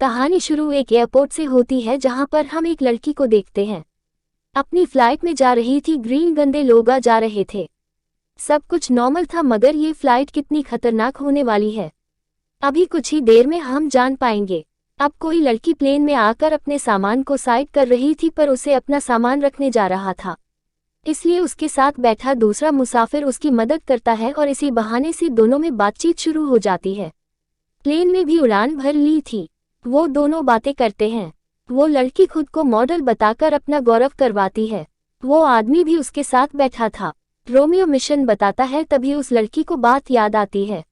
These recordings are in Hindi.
कहानी शुरू एक एयरपोर्ट से होती है जहां पर हम एक लड़की को देखते हैं। अपनी फ्लाइट में जा रही थी, ग्रीन गंदे लोग आ जा रहे थे। सब कुछ नॉर्मल था, मगर ये फ्लाइट कितनी खतरनाक होने वाली है अभी कुछ ही देर में हम जान पाएंगे। अब कोई लड़की प्लेन में आकर अपने सामान को साइड कर रही थी, पर उसे अपना सामान रखने जा रहा था, इसलिए उसके साथ बैठा दूसरा मुसाफिर उसकी मदद करता है और इसी बहाने से दोनों में बातचीत शुरू हो जाती है। प्लेन में भी उड़ान भर ली थी, वो दोनों बातें करते हैं। वो लड़की खुद को मॉडल बताकर अपना गौरव करवाती है। वो आदमी भी उसके साथ बैठा था। रोमियो मिशन बताता है, तभी उस लड़की को बात याद आती है।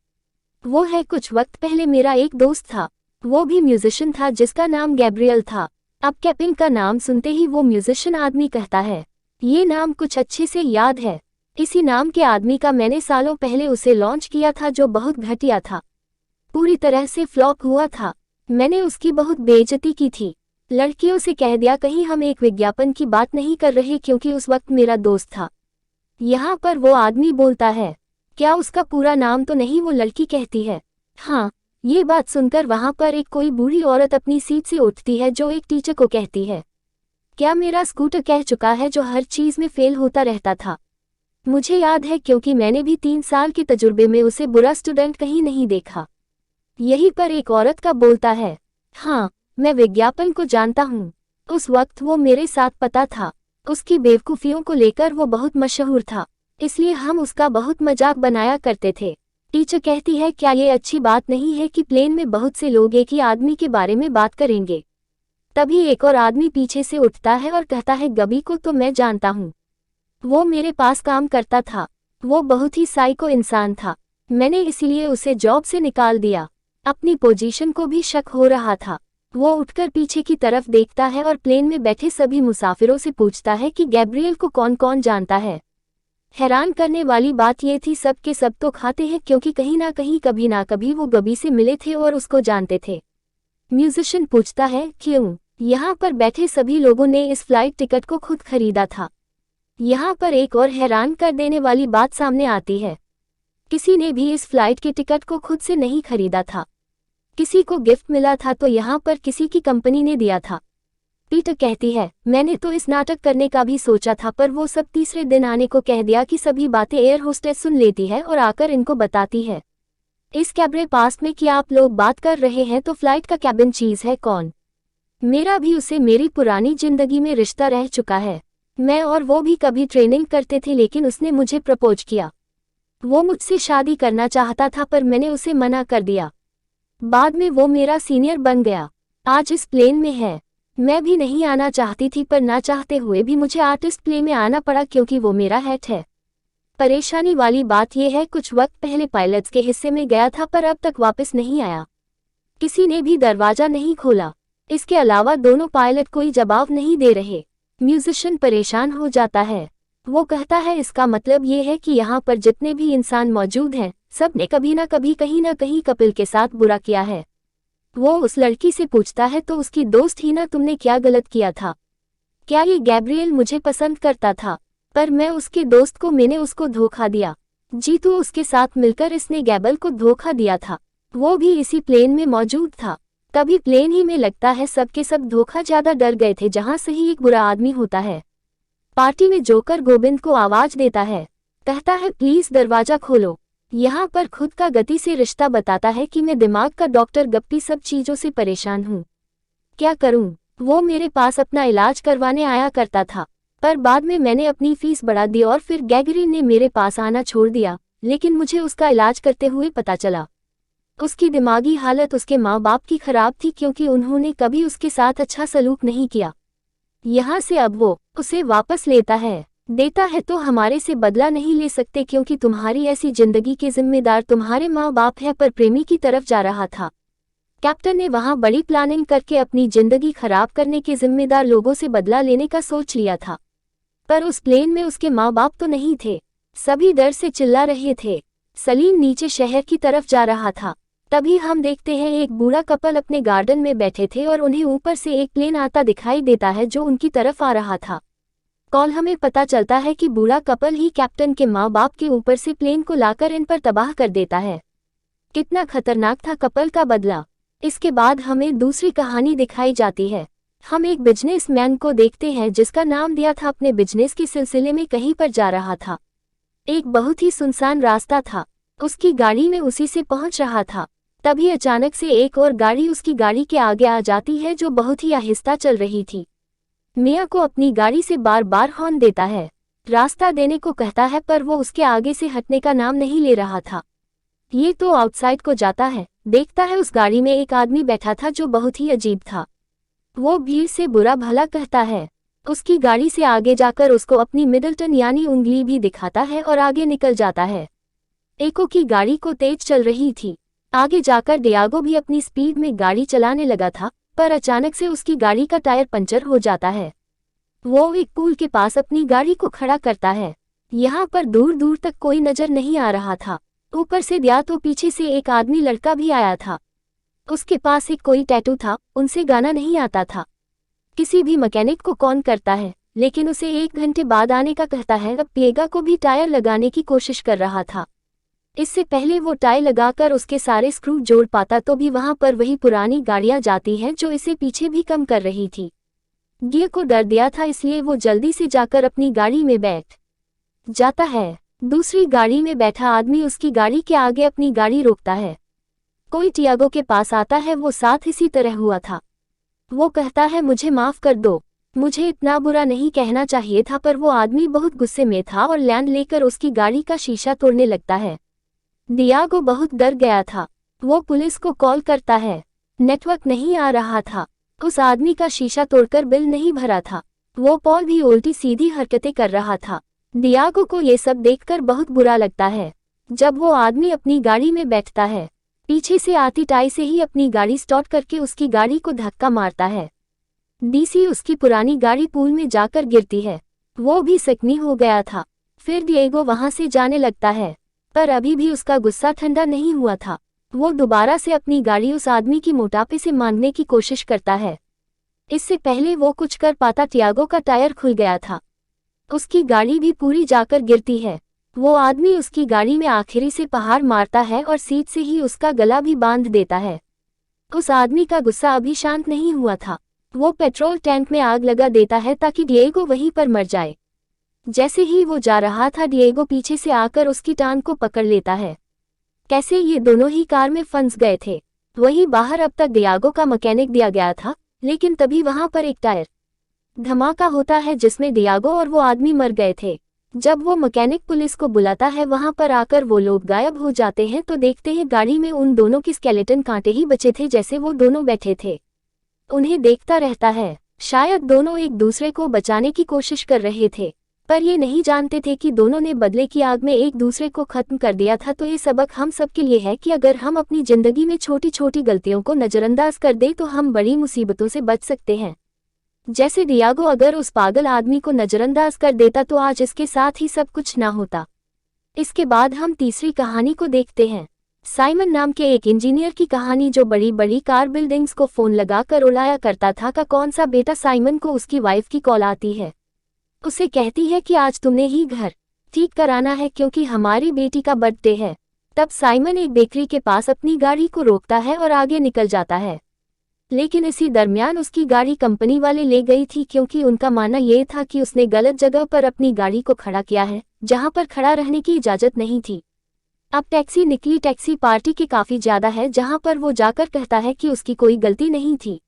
वो है, कुछ वक्त पहले मेरा एक दोस्त था, वो भी म्यूजिशियन था जिसका नाम गैब्रियल था। अब कैपिंग का नाम सुनते ही वो म्यूजिशियन आदमी कहता है, ये नाम कुछ अच्छे से याद है। इसी नाम के आदमी का मैंने सालों पहले उसे लॉन्च किया था, जो बहुत घटिया था, पूरी तरह से फ्लॉप हुआ था। मैंने उसकी बहुत बेइज्जती की थी। लड़कियों से कह दिया कहीं हम एक विज्ञापन की बात नहीं कर रहे, क्योंकि उस वक्त मेरा दोस्त था। यहाँ पर वो आदमी बोलता है, क्या उसका पूरा नाम तो नहीं? वो लड़की कहती है, हाँ। ये बात सुनकर वहाँ पर एक कोई बूढ़ी औरत अपनी सीट से उठती है, जो एक टीचर को कहती है, क्या मेरा स्कूटर कह चुका है, जो हर चीज़ में फेल होता रहता था? मुझे याद है, क्योंकि मैंने भी 3 साल के तजुर्बे में उसे बुरा स्टूडेंट कहीं नहीं देखा। यहीं पर एक औरत का बोलता है, हाँ, मैं विज्ञापन को जानता हूँ। उस वक्त वो मेरे साथ पता था। उसकी बेवकूफ़ियों को लेकर वो बहुत मशहूर था, इसलिए हम उसका बहुत मजाक बनाया करते थे। टीचर कहती है, क्या ये अच्छी बात नहीं है कि प्लेन में बहुत से लोग एक ही आदमी के बारे में बात करेंगे? तभी एक और आदमी पीछे से उठता है और कहता है, गबी को तो मैं जानता हूँ, वो मेरे पास काम करता था। वो बहुत ही साइको इंसान था, मैंने इसीलिए उसे जॉब से निकाल दिया। अपनी पोजीशन को भी शक हो रहा था। वो उठकर पीछे की तरफ देखता है और प्लेन में बैठे सभी मुसाफिरों से पूछता है कि गैब्रियल को कौन कौन जानता है। हैरान करने वाली बात ये थी, सब के सब तो खाते हैं, क्योंकि कहीं ना कहीं कभी ना कभी वो गबी से मिले थे और उसको जानते थे। म्यूजिशियन पूछता है, क्यों? यहाँ पर बैठे सभी लोगों ने इस फ्लाइट टिकट को खुद खरीदा था। यहाँ पर एक और हैरान कर देने वाली बात सामने आती है, किसी ने भी इस फ्लाइट के टिकट को खुद से नहीं खरीदा था, किसी को गिफ्ट मिला था, तो यहाँ पर किसी की कंपनी ने दिया था। पीटर कहती है, मैंने तो इस नाटक करने का भी सोचा था, पर वो सब तीसरे दिन आने को कह दिया कि सभी बातें एयर होस्टेस सुन लेती है और आकर इनको बताती है, इस कैबरे पास में कि आप लोग बात कर रहे हैं, तो फ्लाइट का कैबिन चीज़ है कौन? मेरा भी उसे मेरी पुरानी जिंदगी में रिश्ता रह चुका है। मैं और वो भी कभी ट्रेनिंग करते थे, लेकिन उसने मुझे प्रपोज किया। वो मुझसे शादी करना चाहता था, पर मैंने उसे मना कर दिया। बाद में वो मेरा सीनियर बन गया, आज इस प्लेन में है। मैं भी नहीं आना चाहती थी, पर ना चाहते हुए भी मुझे आर्टिस्ट प्ले में आना पड़ा, क्योंकि वो मेरा हेड है। परेशानी वाली बात यह है, कुछ वक्त पहले पायलट्स के हिस्से में गया था, पर अब तक वापस नहीं आया। किसी ने भी दरवाजा नहीं खोला। इसके अलावा दोनों पायलट कोई जवाब नहीं दे रहे। म्यूजिशियन परेशान हो जाता है। वो कहता है, इसका मतलब ये है कि यहाँ पर जितने भी इंसान मौजूद हैं, सब ने कभी ना कभी कहीं ना कहीं कपिल के साथ बुरा किया है। वो उस लड़की से पूछता है, तो उसकी दोस्त ही ना, तुमने क्या गलत किया था? क्या ये गैब्रियल मुझे पसंद करता था? पर मैं उसके दोस्त को, मैंने उसको धोखा दिया। जीतू उसके साथ मिलकर इसने गैबल को धोखा दिया था। वो भी इसी प्लेन में मौजूद था। तभी प्लेन ही में लगता है सबके सब धोखा ज्यादा डर गए थे, जहां सही एक बुरा आदमी होता है। पार्टी में जोकर गोविंद को आवाज देता है, कहता है, प्लीज दरवाजा खोलो। यहाँ पर खुद का गति से रिश्ता बताता है कि मैं दिमाग का डॉक्टर गप्पी सब चीजों से परेशान हूँ, क्या करूँ? वो मेरे पास अपना इलाज करवाने आया करता था, पर बाद में मैंने अपनी फीस बढ़ा दी और फिर गैगरी ने मेरे पास आना छोड़ दिया। लेकिन मुझे उसका इलाज करते हुए पता चला, उसकी दिमागी हालत उसके माँ बाप की खराब थी, क्योंकि उन्होंने कभी उसके साथ अच्छा सलूक नहीं किया। यहाँ से अब वो उसे वापस देता है, तो हमारे से बदला नहीं ले सकते, क्योंकि तुम्हारी ऐसी जिंदगी के जिम्मेदार तुम्हारे माँ बाप है। पर प्रेमी की तरफ जा रहा था। कैप्टन ने वहां बड़ी प्लानिंग करके अपनी जिंदगी खराब करने के जिम्मेदार लोगों से बदला लेने का सोच लिया था, पर उस प्लेन में उसके माँ बाप तो नहीं थे। सभी डर से चिल्ला रहे थे। सलीम नीचे शहर की तरफ जा रहा था। तभी हम देखते हैं, एक बूढ़ा कपल अपने गार्डन में बैठे थे और उन्हें ऊपर से एक प्लेन आता दिखाई देता है, जो उनकी तरफ आ रहा था। कॉल हमें पता चलता है कि बूढ़ा कपल ही कैप्टन के माँ बाप के ऊपर से प्लेन को लाकर इन पर तबाह कर देता है। कितना खतरनाक था कपल का बदला। इसके बाद हमें दूसरी कहानी दिखाई जाती है। हम एक बिजनेसमैन को देखते हैं जिसका नाम दिया था अपने बिजनेस के सिलसिले में कहीं पर जा रहा था। एक बहुत ही सुनसान रास्ता था, उसकी गाड़ी में उसी से पहुंच रहा था। तभी अचानक से एक और गाड़ी उसकी गाड़ी के आगे आ जाती है जो बहुत ही आहिस्ता चल रही थी। मियाँ को अपनी गाड़ी से बार बार हॉर्न देता है, रास्ता देने को कहता है, पर वो उसके आगे से हटने का नाम नहीं ले रहा था। ये तो आउटसाइड को जाता है, देखता है उस गाड़ी में एक आदमी बैठा था जो बहुत ही अजीब था। वो भीड़ से बुरा भला कहता है, उसकी गाड़ी से आगे जाकर उसको अपनी मिडिल टन यानी उंगली भी दिखाता है और आगे निकल जाता है। एको की गाड़ी को तेज चल रही थी। आगे जाकर डियागो भी अपनी स्पीड में गाड़ी चलाने लगा था, पर अचानक से उसकी गाड़ी का टायर पंचर हो जाता है। वो एक पुल के पास अपनी गाड़ी को खड़ा करता है। यहाँ पर दूर दूर तक कोई नजर नहीं आ रहा था। ऊपर से या तो पीछे से एक आदमी लड़का भी आया था। उसके पास एक कोई टैटू था, उनसे गाना नहीं आता था। किसी भी मैकेनिक को कॉल करता है, लेकिन उसे 1 घंटे बाद आने का कहता है। अब पिएगा को भी टायर लगाने की कोशिश कर रहा था। इससे पहले वो टायर लगाकर उसके सारे स्क्रू जोड़ पाता तो भी वहां पर वही पुरानी गाड़ियां जाती हैं जो इसे पीछे भी कम कर रही थी। गियर को डर दिया था, इसलिए वो जल्दी से जाकर अपनी गाड़ी में बैठ जाता है। दूसरी गाड़ी में बैठा आदमी उसकी गाड़ी के आगे अपनी गाड़ी रोकता है। कोई टियागो के पास आता है, वो साथ इसी तरह हुआ था। वो कहता है, मुझे माफ कर दो, मुझे इतना बुरा नहीं कहना चाहिए था, पर वो आदमी बहुत गुस्से में था और लैंड लेकर उसकी गाड़ी का शीशा तोड़ने लगता है। डियागो बहुत डर गया था। वो पुलिस को कॉल करता है, नेटवर्क नहीं आ रहा था। उस आदमी का शीशा तोड़कर बिल नहीं भरा था। वो पॉल भी उल्टी सीधी हरकतें कर रहा था। डियागो को ये सब देखकर बहुत बुरा लगता है। जब वो आदमी अपनी गाड़ी में बैठता है, पीछे से आती टाई से ही अपनी गाड़ी स्टार्ट करके उसकी गाड़ी को धक्का मारता है। डीसी उसकी पुरानी गाड़ी पूल में जाकर गिरती है। वो भी जख्मी हो गया था। फिर डिएगो वहां से जाने लगता है, पर अभी भी उसका गुस्सा ठंडा नहीं हुआ था। वो दोबारा से अपनी गाड़ी उस आदमी की मोटापे से मांगने की कोशिश करता है। इससे पहले वो कुछ कर पाता, टियागो का टायर खुल गया था। उसकी गाड़ी भी पूरी जाकर गिरती है। वो आदमी उसकी गाड़ी में आखिरी से प्रहार मारता है और सीट से ही उसका गला भी बांध देता है। उस आदमी का गुस्सा अभी शांत नहीं हुआ था। वो पेट्रोल टैंक में आग लगा देता है ताकि डिएगो वहीं पर मर जाए। जैसे ही वो जा रहा था, डिएगो पीछे से आकर उसकी टांग को पकड़ लेता है। कैसे ये दोनों ही कार में फंस गए थे। वहीं बाहर अब तक डिएगो का मैकेनिक दिया गया था, लेकिन तभी वहां पर एक टायर धमाका होता है जिसमें डिएगो और वो आदमी मर गए थे। जब वो मैकेनिक पुलिस को बुलाता है, वहां पर आकर वो लोग गायब हो जाते हैं तो देखते हैं गाड़ी में उन दोनों की स्केलेटन कांटे ही बचे थे जैसे वो दोनों बैठे थे। उन्हें देखता रहता है। शायद दोनों एक दूसरे को बचाने की कोशिश कर रहे थे, पर ये नहीं जानते थे कि दोनों ने बदले की आग में एक दूसरे को खत्म कर दिया था। तो ये सबक हम सबके लिए है कि अगर हम अपनी जिंदगी में छोटी छोटी गलतियों को नजरअंदाज कर दें तो हम बड़ी मुसीबतों से बच सकते हैं। जैसे डिएगो अगर उस पागल आदमी को नजरअंदाज कर देता तो आज इसके साथ ही सब कुछ ना होता। इसके बाद हम तीसरी कहानी को देखते हैं। साइमन नाम के एक इंजीनियर की कहानी जो बड़ी बड़ी कार बिल्डिंग्स को फोन लगाकर उड़ाया करता था। का कौन सा बेटा साइमन को उसकी वाइफ की कॉल आती है। उसे कहती है कि आज तुमने ही घर ठीक कराना है क्योंकि हमारी बेटी का बर्थडे है। तब साइमन एक बेकरी के पास अपनी गाड़ी को रोकता है और आगे निकल जाता है, लेकिन इसी दरमियान उसकी गाड़ी कंपनी वाले ले गई थी क्योंकि उनका मानना यह था कि उसने गलत जगह पर अपनी गाड़ी को खड़ा किया है जहां पर खड़ा रहने की इजाजत नहीं थी। अब टैक्सी निकली। टैक्सी पार्टी के काफी ज्यादा है, जहां पर वो जाकर कहता है कि उसकी कोई गलती नहीं थी।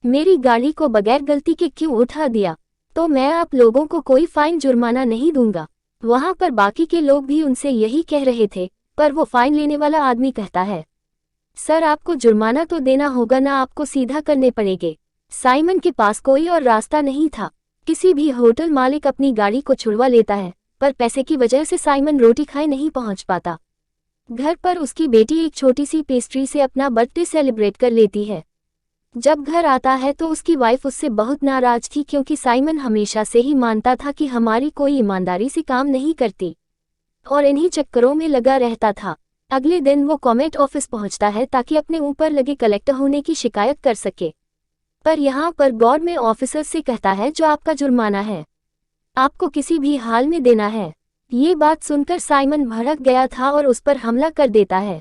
मेरी गाड़ी को बगैर गलती के क्यों उठा दिया, तो मैं आप लोगों को कोई फाइन जुर्माना नहीं दूंगा। वहां पर बाकी के लोग भी उनसे यही कह रहे थे, पर वो फाइन लेने वाला आदमी कहता है, सर आपको जुर्माना तो देना होगा ना, आपको सीधा करने पड़ेंगे। साइमन के पास कोई और रास्ता नहीं था। किसी भी होटल मालिक अपनी गाड़ी को छुड़वा लेता है, पर पैसे की वजह से साइमन रोटी खाए नहीं पहुंच पाता। घर पर उसकी बेटी एक छोटी सी पेस्ट्री से अपना बर्थडे सेलिब्रेट कर लेती है। जब घर आता है तो उसकी वाइफ उससे बहुत नाराज थी क्योंकि साइमन हमेशा से ही मानता था कि हमारी कोई ईमानदारी से काम नहीं करती और इन्हीं चक्करों में लगा रहता था। अगले दिन वो कॉमेट ऑफिस पहुंचता है ताकि अपने ऊपर लगे कलेक्टर होने की शिकायत कर सके, पर यहाँ पर गॉड में ऑफिसर से कहता है जो आपका जुर्माना है आपको किसी भी हाल में देना है। ये बात सुनकर साइमन भड़क गया था और उस पर हमला कर देता है।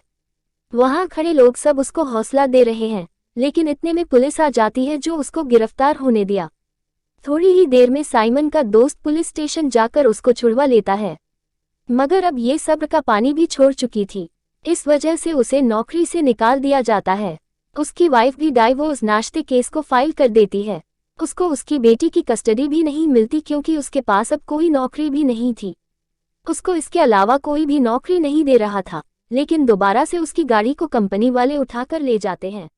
वहां खड़े लोग सब उसको हौसला दे रहे हैं, लेकिन इतने में पुलिस आ जाती है जो उसको गिरफ्तार होने दिया। थोड़ी ही देर में साइमन का दोस्त पुलिस स्टेशन जाकर उसको छुड़वा लेता है, मगर अब ये सब्र का पानी भी छोड़ चुकी थी। इस वजह से उसे नौकरी से निकाल दिया जाता है। उसकी वाइफ भी डाइवोर्स नाश्ते केस को फाइल कर देती है। उसको उसकी बेटी की कस्टडी भी नहीं मिलती क्योंकि उसके पास अब कोई नौकरी भी नहीं थी। उसको इसके अलावा कोई भी नौकरी नहीं दे रहा था, लेकिन दोबारा से उसकी गाड़ी को कंपनी वाले उठाकर ले जाते हैं।